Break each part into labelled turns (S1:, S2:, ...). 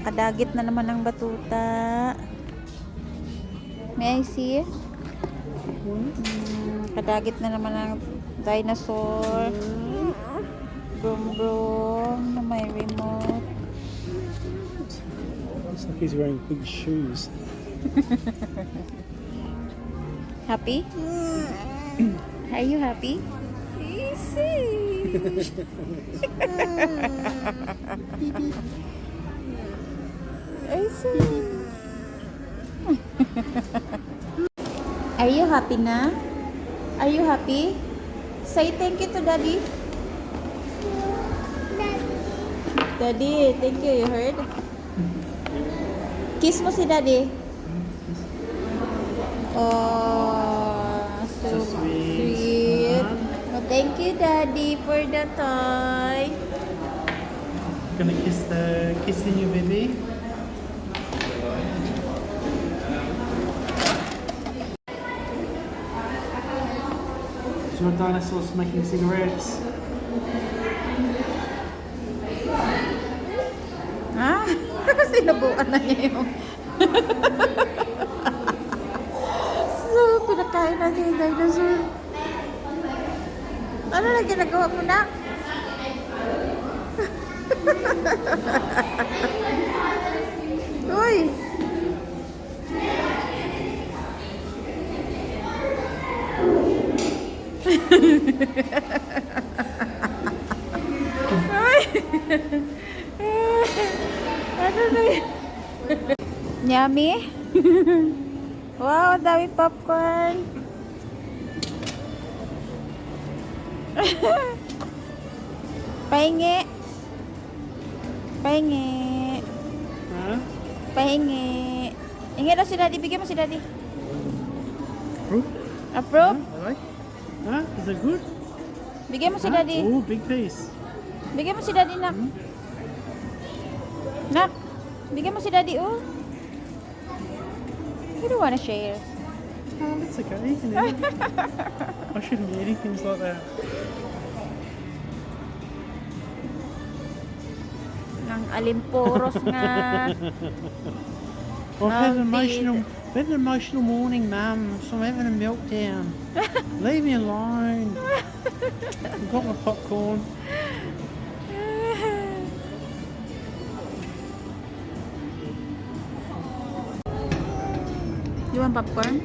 S1: Nakadagit na naman ang batuta. May I see? Nakadagit na naman ang dinosaur. Brum brum na may remote.
S2: Looks like he's wearing big shoes.
S1: Happy? Are you happy? Easy. I see. Are you happy na? Are you happy? Say thank you to Daddy. Daddy, thank you. You heard? Kiss mo si Daddy. Oh, so sweet. Oh, thank you, Daddy, for the toy.
S2: Gonna kiss the new baby. So our dinosaurs making cigarettes.
S1: Ha? Sinubukan na niya yung... So, pinakain na niya yung dinosaur. Ano na ginagawa mo na? Uy! Ano na yun? Yummy? Wow, dami popcorn. Pahingi. Pahingi.
S2: Huh?
S1: Pahingi. Hingi na si Daddy. Bigyan mo si Daddy.
S2: Fruit?
S1: Approve?
S2: Alright. Huh? Is it good?
S1: Bigyan mo si
S2: Huh?
S1: Daddy.
S2: Oh, big piece.
S1: Bigyan mo si Daddy, nak. Nak, bigyan mo si Daddy, oh. You don't wanna share.
S2: Oh, that's okay. You can eat it. I shouldn't be eating things like that.
S1: Ang alimporos nga.
S2: I've had an emotional morning, Mum, so I'm having a meltdown. Leave me alone. I've got my popcorn.
S1: You want popcorn?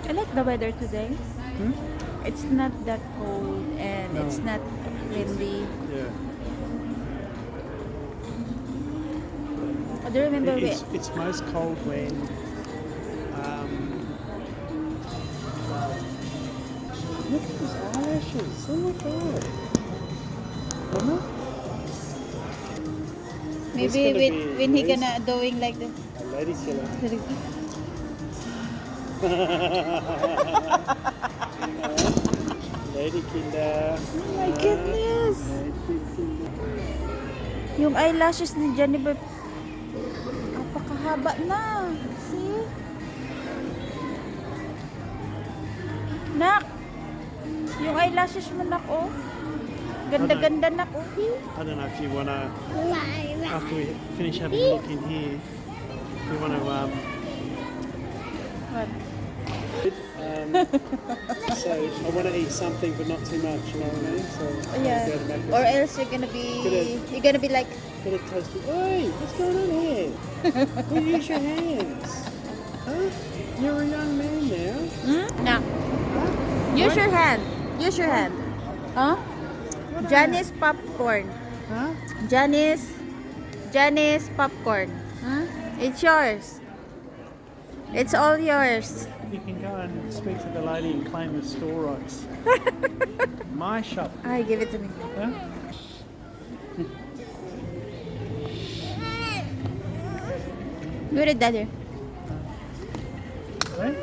S1: I like the weather today. It's not that cold and
S2: No.
S1: it's not windy.
S2: Yeah.
S1: I do remember
S2: It's most cold when look at his eyelashes. Oh my god. Mama?
S1: maybe
S2: It's gonna
S1: with,
S2: be
S1: when he
S2: nice.
S1: gonna doing like the
S2: A lady killer. Lady killer.
S1: Oh my goodness! Yung eyelashes ni Jennifer napakahaba na. See? Nak! Yung eyelashes mo, nak, oh. Ganda-ganda, nak, oh.
S2: I don't know if you want to, after we finish having a look in here, if you want to,
S1: What?
S2: so I want to eat something but not too much, you know what I mean? So
S1: Yeah.
S2: go to Macca's.
S1: Or else you're gonna be like,
S2: Get a toasty. Hey, what's going on here? Well, use your hands. Huh? You're a young man now.
S1: no. Use your hand. Use your hand. Huh? Janice popcorn.
S2: Huh?
S1: Janice popcorn. Huh? It's yours. It's all yours.
S2: You can go and speak to the lady and claim the store rights. My shop.
S1: Ay, give it to me.
S2: Huh?
S1: Give it, Daddy.
S2: Right?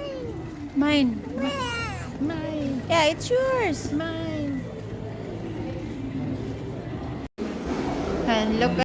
S1: Mine.
S2: Mine.
S1: Yeah, it's yours.
S2: Mine.
S1: can look